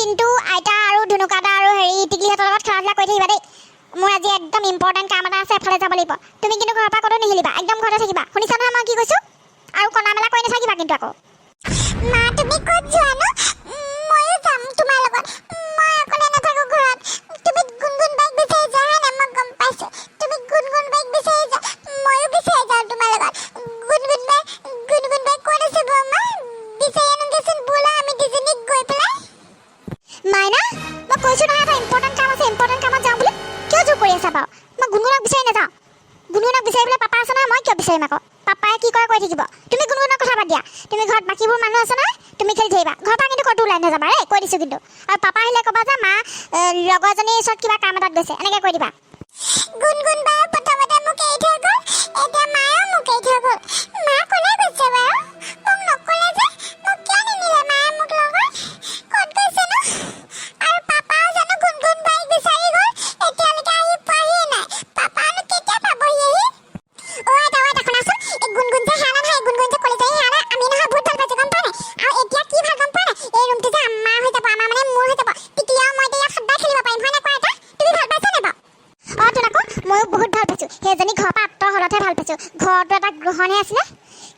দিনটো আইতা আৰু ধুনুকাটা আৰু টিকলিহঁতৰ লগত খেলা কৰি থাকিবা দেই। মোৰ আজি একদম ইম্পৰ্টেণ্ট কাম এটা আছে, এফালে যাব লাগিব। তুমি কিন্তু ঘৰৰ পৰা ক'তো নিহিলিবা, একদম ঘৰতে থাকিবা। শুনিছা নহয় মই কি কৈছোঁ? আৰু কণা মেলা কৰি নাথাকিবা কিন্তু আকৌ। মা তুমি ক'ত যোৱা নো? ময়ো যাম তোমাৰ লগত। মই অকলে নাথাকো ঘৰত। তুমি গুণগুণ বাইক বিচাৰি যোৱা হয় নাই? মই গম পাইছোঁ। তুমি গুণগুণ বাইক বিচাৰি যোৱা, ময়ো বিচাৰি যাওঁ তোমাৰ লগত। গুণগুণ বাইক ক'ত আছে বৌমা? বিচাৰি আনোগেচোন ব'লা আমি দুজনী গৈ পেলাই। মাইনা, মই কৈছোঁ নহয় এটা ইম্পৰ্টেণ্ট কাম আছে, ইম্পৰ্টেণ্ট কামত যাওঁ বুলি। কিয় জোৰ কৰি আছা বাৰু? মই গুণগুণক বিচাৰি নাযাওঁ। গুণগুণক বিচাৰিবলৈ পাপা আছে নহয়, মই কিয় বিচাৰিম আকৌ? পাপাই কি কৰে কৰি থাকিব। তুমি গুণগুণৰ কথা বাদ দিয়া। তুমি ঘৰত বাকীবোৰ মানুহ আছে নহয়, তুমি খেলি থাকিবা। ঘৰৰ পৰা কিন্তু ক'তো ওলাই নাযাবা দেই, কৈ দিছোঁ কিন্তু। আৰু পাপা আহিলে ক'বা যে মা লগৰজনীৰ ওচৰত কিবা কাম এটাত গৈছে, এনেকৈ কৈ দিবা। গুণগুণ বায়ে প্ৰথমতে মোক এৰি থৈ গ'ল, এতিয়া মায়েও মোক এৰি থৈ গ'ল। মা ক'লে গৈছে বাৰু? মোক নক'লে যে, মোক কিয় নিনিলে মায়ে মোক লগত? ক'ত গৈছেনো? আৰু পাপাও জানো গুণগুণ বাইক বিচাৰি গ'ল, এতিয়ালৈকে আহি পোৱাহিয়ে নাই। পাপানো কেতিয়া পাবহি আহি? আইতা শুনাচোন, এই গুণগুণ যে সেয়া নহয়, গুণগুণ যে ক'লে যে সেয়া নহয়, আমি নহয় বহুত ভাল পাইছোঁ, গম পোৱা নাই? আৰু এতিয়া কি ভাল গম পোৱা নাই? এই ৰুমটো যে আমাৰ হৈ যাব, আমাৰ মানে মোৰ হৈ যাব। টিকলি আৰু মই এতিয়া ইয়াত সদায় খেলিব পাৰিম, হয় নাই কোৱা আইতা? তুমি ভাল পাইছা নাই বাৰু? তোন আকৌ ময়ো বহুত ভাল পাইছোঁ। সেইজনী ঘৰৰ পৰা আঁতৰ হ'লতহে ভাল পাইছোঁ। ঘৰটো এটা গ্ৰহণহে আছিলে।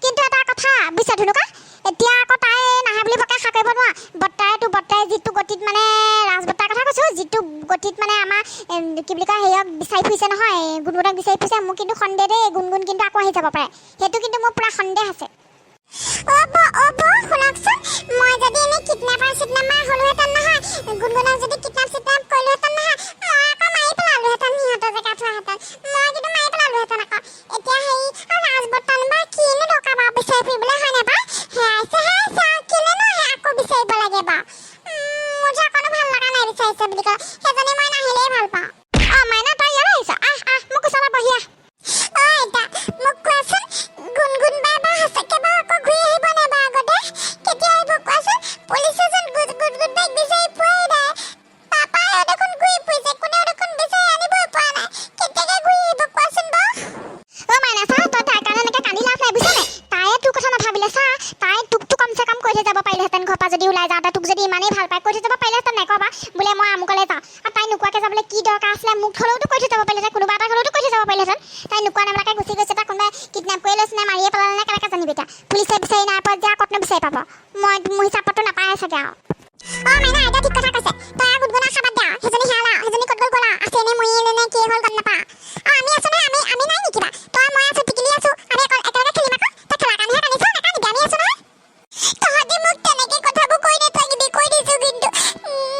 কিন্তু এটা কথা বুজিছা ধুনুকা, এতিয়া আকৌ তাই নাহে বুলি পকাই আশা কৰিব নোৱাৰা। বৰ্তাই যিটো গতিত মানে ৰাজবৰ্তাৰ কথা কৈছোঁ, যিটো গতিত মানে আমাৰ কি বুলি কয় হেৰিয়ক বিচাৰি ফুৰিছে নহয়, গুণগুণক বিচাৰি ফুৰিছে, মোৰ কিন্তু সন্দেহ দেই, গুণগুণ কিন্তু আকৌ আহি যাব পাৰে। সেইটো কিন্তু মোৰ পূৰা সন্দেহ আছে। শুনকচোন, মই যদি এনেই কিডনেপাৰ হ'লোহেঁতেন নহয়, গুণগুণক যদি কিডনেপ কৰিলোহেঁতেন নহয়, মই আকৌ মাৰি পেলালোহেঁতেন সিহঁতৰ জেগা থোৱাহেঁতেন। মই কিন্তু মাৰি পেলালোহেঁতেন আকৌ। এতিয়া আৰু ৰাজবৰ্তানো বা কিনো দৰকাৰ বাৰু বিচাৰি ফুৰিবলৈ, হয় নাই বাৰু? হেৰাইছে কেলেনো আকৌ বিচাৰিব লাগে বাৰু? মোৰ যে অকণো ভাল লগা নাই বিচাৰিছে বুলি কয়। সেইজনী মই নাহিলেই ভাল পাওঁ। মাইনা তই ইয়ালৈ আহিছ? মোক ওচৰলৈ বহি আহ। আইতা মোক কোৱাচোন, গুণগুণ বাই বা সঁচাকে বাৰু আকৌ ঘূৰি আহিব নাই বাৰু আগতে? কেতিয়া আহিব কোৱাচোন? পুলিচে যেন গুণগুণ বাইক বিচাৰি পোৱাই নাই। পাপাইও দেখোন ঘূৰি ফুৰিছে, কোনেও দেখোন বিচাৰি আনিবই পৰা নাই। কেতিয়াকে ঘূৰি আহিব কোৱাচোন বাৰু? মাইনা চা, তই তাইৰ কাৰণে এনেকৈ কান্দি লাভ নাই, বুজিছ নাই? তাইয়ে তোৰ কথা নাভাবিলে চা, তাই তোকতো কমচে কম কৈ থৈ যাব পাৰিলেহেঁতেন ঘৰৰ পৰা যদি ওলাই যাওঁতে, তোক যদি ইমানেই ভাল পায় কৈ থৈ যাব পাৰিলেহেঁতেন নাই ক'বা বোলে মই আমুকলৈ যাওঁ। আৰু তাই নোকোৱাকৈ যাবলৈ কি দৰকাৰ আছিলে? মোক হ'লেওতো কৈ থৈ যাব পাৰিলেহেঁতেন, কোনোবা এটা হ'লেওতো কৈ থৈ যাব পাৰিলেহেঁতেন। তাই নোকোৱা নেমেলাকৈ গুচি গৈছে, তাই কোনোবাই কিডনেপ কৰি লৈছে নে মাৰিয়ে পেলালে নে কেনেকৈ জানিবি এতিয়া? পুলিচে বিচাৰি নাই পোৱা যেতিয়া ক'তনো বিচাৰি পাব? মোৰ হিচাপততো নাপায়ে চাগে আৰু। মাইনা আইতা ঠিক কথা কৈছে। তই আৰু গুণগুণক খাবাত দে আৰু। সেইজনী হেৰালে, সেইজনী ক'ত গ'ল আছে নে মৰিলে নে কি হ'ল গম নাপাওঁ। আমি আছো নহয়, আমি নাই নেকি বা? তই মই আছো, টিকলি আছো, আমি একেলগে খেলিম আকৌ। তই খেলাৰ কাৰণেহে কান্দিছ, নাকান্দিবি, আমি আছো নহয়। তহঁতি মোক তেনেকে কথাবোৰ কৈ নাথাকিবি, কৈ দিছো কিন্তু।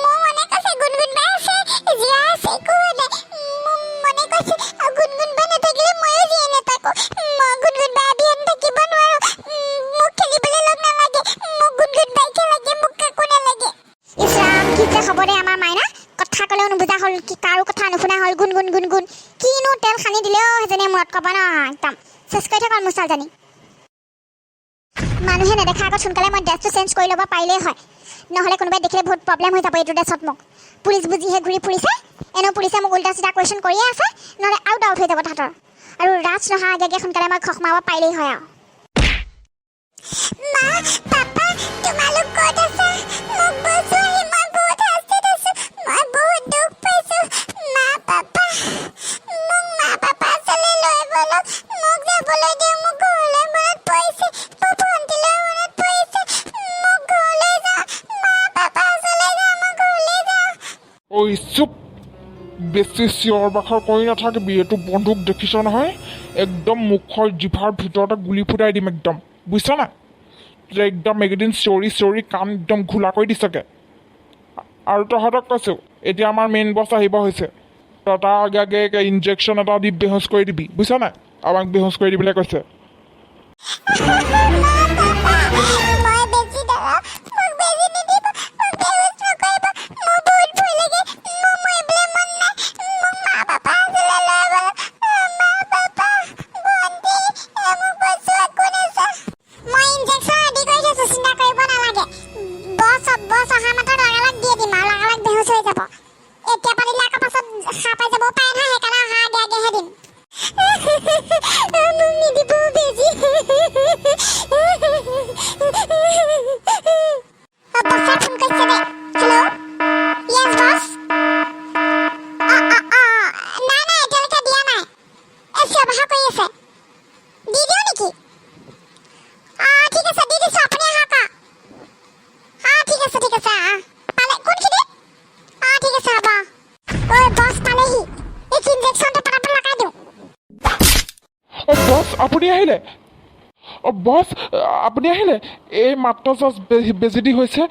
মোৰ মনে কৈছে গুণগুণ বাই আছে, জীয়া আছে, একো হোৱা নাই। মনে কৈছে গুণগুণ বাই নাথাকিলে ময়ো জীয়াই নাথাকো। মই গুণগুণ বাই অবিহনে থাকিব নোৱাৰো। মোক খেলিবলৈ লগ নালাগে, মোক গুণগুণ বাইকে লাগে, মোক কাকো নালাগে। ইছ ৰাম, কি যে হ'ব দে আমাৰ মাইনা। কথা ক'লেও নুবুজা হ'ল, কি কাৰো কথা নুশুনা হ'ল। গুণগুণ কিনো তেল সানি দিলেও সেইজনীয়ে মূৰত ক'ব ন, একদম চেচ কৰি থাকক মোৰ ছোৱালীজনী। মানুহে নেদেখা আগত সোনকালে মই ড্ৰেছটো চেঞ্জ কৰি ল'ব পাৰিলেই হয়, নহ'লে কোনোবাই দেখিলে বহুত প্ৰব্লেম হৈ যাব এইটো ড্ৰেছত মোক। পুলিচ বুজিহে ঘূৰি ফুৰিছে, এনেও পুলিচে মোক উল্টা চিধা কুৱেশ্যন কৰিয়ে আছে, নহ'লে আৰু ডাউট হৈ যাব তাহাঁতৰ। আৰু ৰাজ নহা আগে সোনকালে মই খসমাব পাৰিলেই হয় আৰু। মা, পাপা, তোমালোক ক'ত আছা? মোক বচোৱাহি, মই বহুত হাস্তিত আছোঁ, মই বহুত দুখ পাইছোঁ। মা, পাপা, মোক পাপা ওচৰলৈ লৈ ব'লক, মোক যাবলৈ দিয়ক, মোক ঘৰলৈ মনত পৰিছে, মোৰ ভণ্টিলৈ মনত পৰিছে, মোক ঘৰলৈ যাওঁ, পাপা ওচৰলৈ যাওঁ, মই ঘৰলৈ যাওঁ। ঐ চুপ, বেছি চিঞৰ বাখৰ কৰি নাথাকিবি। এইটো বন্দুক দেখিছ নহয়, একদম মুখৰ জিভাৰ ভিতৰতে গুলি ফুটাই দিম একদম, বুজিছ নাই? একদম এইকেইদিন চিঞৰি কাণ একদম ঘোলা কৰি দিছেগৈ। আৰু তহঁতক কৈছোঁ, এতিয়া আমাৰ মেইন বছ আহিব হৈছে, তই তাৰ আগে ইনজেকশ্যন এটা দি বেহুচ কৰি দিবি, বুজিছ নাই? আমাক বেহুচ কৰি দিবলৈ কৈছে। মোক নিদিব বেজি। আপুনি আহিলে অঁ বছ আপুনি আহিলে এই মাত্ৰ জাষ্ট বেজি দি হৈছে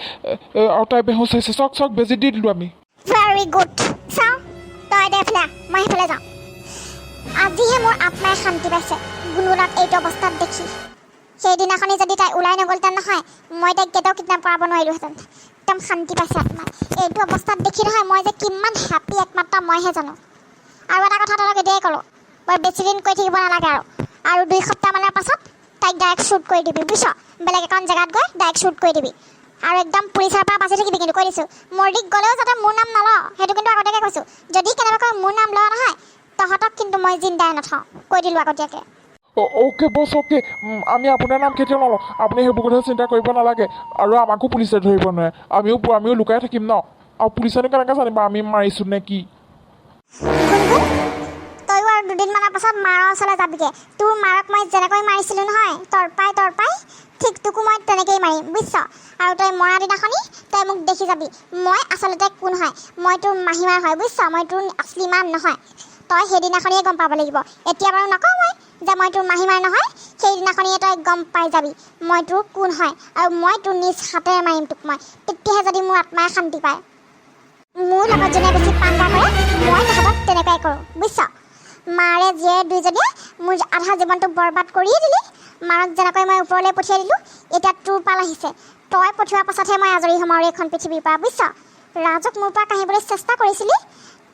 আৰু তাই বেহুচ হৈছে চাওক চাওক বেজি দি দিলোঁ আমি ভেৰি গুড চাওঁ তই দে ফেলা মই সেইফালে যাওঁ আজিহে মোৰ আত্মাই শান্তি পাইছে গুণগুণক এইটো অৱস্থাত দেখি সেইদিনাখনি যদি তাই ওলাই নগ'লহেঁতেন নহয় মই তাইক কেতিয়াও কিডনেপ কৰাব নোৱাৰিলোহেঁতেন একদম শান্তি পাইছে আত্মাই এইটো অৱস্থাত দেখি নহয় মই যে কিমান হেপী একমাত্ৰ মইহে জানো আৰু এটা কথা তহঁতক এতিয়াই ক'লোঁ বৰ বেছিদিন কৈ থাকিব নালাগে আৰু 2 সপ্তাহমানৰ পাছত তাইক ডাইৰেক্ট শ্বুট কৰি দিবি বুজিছ বেলেগ এখন জেগাত গৈ ডাইৰেক্ট শ্বুট কৰি দিবি আৰু একদম পুলিচৰ পৰা বাচি থাকিবি কিন্তু কৈ দিছোঁ মৰ্ডিক গ'লেও যাতে মোৰ নাম নলওঁ সেইটো কিন্তু আগতীয়াকৈ কৈছোঁ যদি কেনেবাকৈ মোৰ নাম লোৱা নহয় তহঁতক কিন্তু মই জিন্দাই নথওঁ কৈ দিলোঁ আগতীয়াকৈ অ'কে বছ অ'কে আমি আপোনাৰ নাম কেতিয়াও নলওঁ আপুনি সেইবোৰ কথা চিন্তা কৰিব নালাগে আৰু আমাকো পুলিচে ধৰিব নোৱাৰে আমিও লুকাই থাকিম ন আৰু পুলিচেনো কেনেকৈ জানিব আমি মাৰিছোঁ নে কি তয়ো আৰু 2 দিনমানৰ পাছত মাৰৰ ওচৰলৈ যাবিগৈ তোৰ মাৰক মই যেনেকৈ মাৰিছিলোঁ নহয় তৰপাই ঠিক তোকো মই তেনেকৈয়ে মাৰিম বুজিছ আৰু তই মৰা দিনাখনি তই মোক দেখি যাবি মই আচলতে কোন হয় মই তোৰ মাহীমাৰ হয় বুজিছ মই তোৰ আচলি মা নহয় তই সেইদিনাখনিয়ে গম পাব লাগিব এতিয়া বাৰু নকওঁ মই যে মই তোৰ মাহীমাৰ নহয় সেইদিনাখনিয়ে তই গম পাই যাবি মই তোৰ কোন হয় আৰু মই তোৰ নিজ হাতেৰে মাৰিম তোক মই তেতিয়াহে যদি মোৰ আত্মাই শান্তি পায় মোৰ লগত যোনে বেছি পাংগা কৰে মই তেখেতক তেনেকুৱাই কৰোঁ বুজিছ মাৰে জীয়ে দুইজনীয়ে মোৰ আধা জীৱনটো বৰবাদ কৰিয়ে দিলি মাৰক যেনেকৈ মই ওপৰলৈ পঠিয়াই দিলোঁ এতিয়া তোৰ পাল আহিছে তই পঠিওৱাৰ পাছতহে মই আজৰি হ'ম আৰু এইখন পৃথিৱীৰ পৰা বুজিছ ৰাজক মোৰ পৰা কাঢ়িবলৈ চেষ্টা কৰিছিলি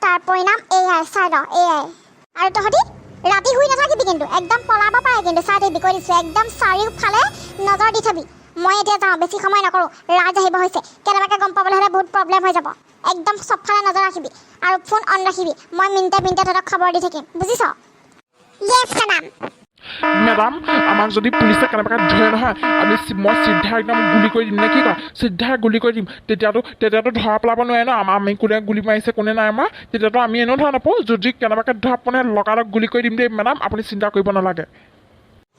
তাৰ পৰিণাম এয়াই চাই ল এয়াই আৰু তহঁতি ৰাতি শুই নাথাকিবি কিন্তু একদম পলাব পাৰে কিন্তু চাই থাকিবি কৈ দিছোঁ একদম চাৰিওফালে নজৰ দি থবি মই এতিয়া যাওঁ বেছি সময় নকৰোঁ ৰাজ আহিব হৈছে কেনেবাকৈ গম পাবলৈ হ'লে বহুত প্ৰব্লেম হৈ যাব একদম চবফালে নজৰ ৰাখিবি আৰু ফোন অন ৰাখিবি মই মিনিটে তহঁতক খবৰ দি থাকিম বুজিছ য়েছ মেডাম মেডাম আমাক যদি পুলিচে কেনেবাকৈ ধৰে নহয় মই চিধা একদম গুলি কৰি দিম নে কি কয় চিধা গুলি কৰি দিম তেতিয়াতো ধৰা পেলাব নোৱাৰে ন আমি কোনে গুলি মাৰিছে কোনে নাই আমাৰ তেতিয়াতো আমি এনেও ধৰা নাপাওঁ যদি কেনেবাকৈ ধৰা মানে লগালগ গুলি কৰি দিম দেই মেডাম আপুনি চিন্তা কৰিব নালাগে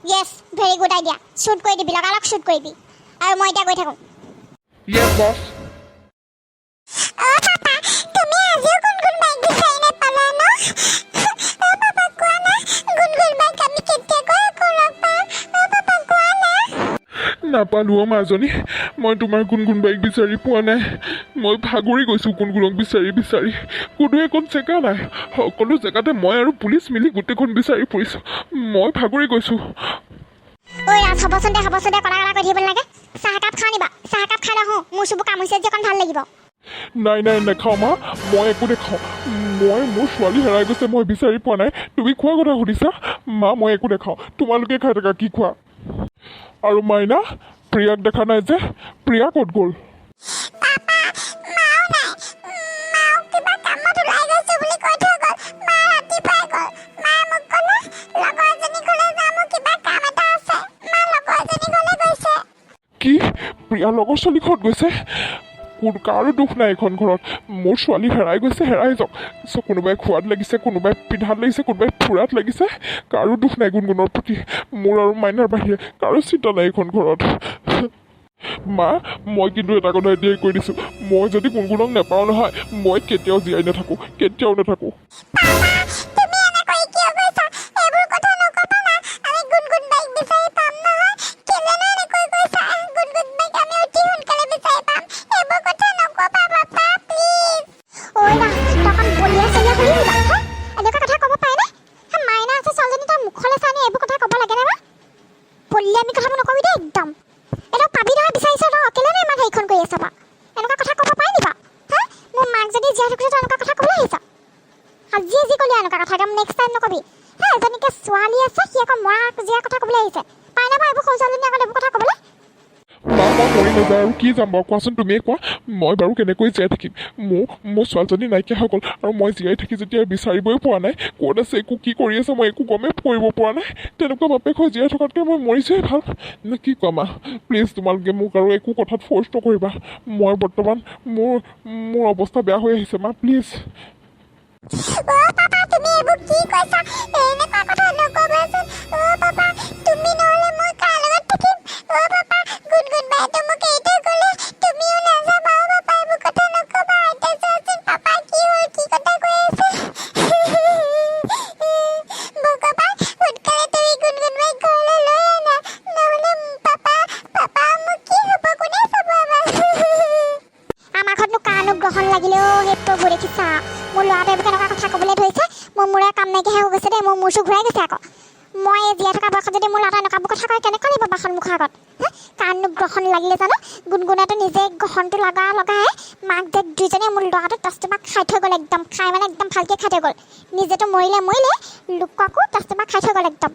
য়েছ ভেৰি গুড আইডিয়া শ্বুট কৰি দিবি লগালগ শ্বুট কৰিবি আৰু মই এতিয়া গৈ থাকোঁ য়েছ বছ অ' পাপা তুমি আজিও গুণগুণ বাইক বিচাৰি নাপালা ন অ' পাপা কোৱা না গুণগুণ বাইক আমি কেতিয়াকৈ আকৌ লগ পাম অ' পাপা কোৱা না নাপালোঁ অ' মাজনী মই তোমাৰ গুণগুণ বাইক বিচাৰি পোৱা নাই মই ভাগৰি গৈছোঁ গুণগুণক বিচাৰি কোনো একো জেগা নাই সকলো জেগাতে মই আৰু পুলিচ মিলি গোটেইখন বিচাৰি ফুৰিছোঁ মই ভাগৰি গৈছোঁ ঐ ৰাজ হ'বচোন দে কলা কৈ থাকিব নালাগে চাহ একাপ খাওঁ নিবা চাহ একাপ খাই লওঁ মোৰ চুবুৰ কামুৰিছে যে অকণ ভাল লাগিব নাই নাখাওঁ মা মই একো নেখাওঁ মোৰ ছোৱালী হেৰাই গৈছে মই বিচাৰি পোৱা নাই তুমি খোৱা কথা সুধিছা মা মই একো নেখাওঁ তোমালোকে খাই থাকা কি খোৱা আৰু মাইনা প্ৰিয়াক দেখা নাই যে প্ৰিয়া ক'ত গ'ল পাপা মাও নাই মাও কিবা কামত ওলাই গৈছে বুলি কৈ থৈ গ'ল মা ৰাতিপুৱাই গ'ল মায়ে মোক ক'লে লগৰ এজনী ঘৰলৈ যাম মোৰ কিবা কাম এটা আছে মা লগৰ এজনী ঘৰলৈ গৈছে কি প্ৰিয়া লগৰ ছোৱালী ঘৰত গৈছে কাৰো দুখ নাই এইখন ঘৰত মোৰ ছোৱালী হেৰাই গৈছে হেৰাই যাওক কোনোবাই খোৱাত লাগিছে কোনোবাই পিন্ধাত লাগিছে কোনোবাই ফুৰাত লাগিছে কাৰো দুখ নাই গুণগুণৰ প্ৰতি মোৰ আৰু মাইনাৰ বাহিৰে কাৰো চিন্তা নাই এইখন ঘৰত মা মই কিন্তু এটা কথা এতিয়াই কৈ দিছোঁ মই যদি গুণগুণক নাপাওঁ নহয় মই কেতিয়াও জীয়াই নাথাকোঁ কেতিয়াও নাথাকোঁ তুমি এনেকৈ কিয় কৈছা এইবোৰ কথা নকবা না আমি গুণগুণ বাইক বিচাৰি পাম নহয় কেলেনো এনেকৈ কৈছা গুণগুণ বাইক আমি অতি সোনকালে বিচাৰি পাম এইবোৰ কথা নকবা পাপা প্লিজ ঐ ৰাজ তখন বলিয়া চলিয়া কৰি আহিবা এনেকুৱা কথা ক'ব পাৰেনে মাইনা আছে ছোৱালীজনী তাৰ মুখলৈ চাই এইবোৰ কথা ক'ব লাগে নে বা বলিয়া আমি কথাবোৰ নকবি দেই একদম এইটো পাবি নহয় বিচাৰিছ ন কেলেনো ইমান হেৰিখন কৰি আছ বা এনেকুৱা কথা ক'ব পাৰে নি বা মোৰ মাক যদি জীয়াই থাকিছে তই এনেকুৱা কথা ক'বলৈ আহিছ আজি যি ক'লি এনেকুৱা কথা একদম নেক্সট টাইম নকবি এজনীকে ছোৱালী আছে সি আকৌ মৰা জীয়াৰ কথা ক'বলৈ আহিছে পাই নাবা এইবোৰ সৰু ছোৱালীজনী আগত এইবোৰ কথা ক'বলৈ মা মই মৰি নাযাওঁ আৰু কি যাম বাৰু কোৱাচোন তুমিয়ে কোৱা মই বাৰু কেনেকৈ জীয়াই থাকিম মোৰ ছোৱালীজনী নাইকিয়া হৈ গ'ল আৰু মই জীয়াই থাকি যেতিয়া বিচাৰিবই পৰা নাই ক'ত আছে একো কি কৰি আছে মই একো গমেই কৰিব পৰা নাই তেনেকুৱা বাপেক হৈ জীয়াই থকাতকৈ মই মৰি যোৱাই ভাল নে কি কোৱা মা প্লিজ তোমালোকে মোক আৰু একো কথাত ফ'ৰ্চ নকৰিবা মই বৰ্তমান মোৰ অৱস্থা বেয়া হৈ আহিছে মা প্লিজ অ' পাপা তুমি এইবোৰ কি কৈছা এনেকুৱা কথা নকবাচোন অ' পাপা তুমি নহ'লে মই কাৰ লগত থাকিম অ' পাপা গুণগুণ বাইদেউ মোক এইটো ক'লে তুমিও নাযাবা অ' পাপা এইবোৰ কথা নকবা আইতা চোৱাচোন পাপা কি হ'ল কি কথা কৈ আছে ভগৱান সোনকালে তুমি গুণগুণ বাইক ঘৰলৈ প্ৰভু দেখিছা মোৰ ল'ৰাটোৱে এইবোৰ কেনেকুৱা কথা ক'বলৈ ধৰিছে মোৰ মূৰে কাম নাইকিয়া হৈ গৈছে দেই মোৰ মূৰ চুৰ ঘূৰাই গৈছে আকৌ মই জীয়াই থকা বয়সত যদি মোৰ ল'ৰাটোৱে এনেকুৱাবোৰ কথা কয় কেনেকুৱা লাগিব বাখন মুখৰ আগত কাৰণনো গ্ৰহণ লাগিলে জানো গুণগুণাটো নিজে গ্ৰহণটো লগাই মাক দেখ দুইজনে মোৰ ল'ৰাটো টচটোমাক খাই থৈ গ'ল একদম খাই মানে একদম ভালকৈ খাই থৈ গ'ল নিজেতো মৰিলে লোককো টচটোমাক খাই থৈ গ'ল একদম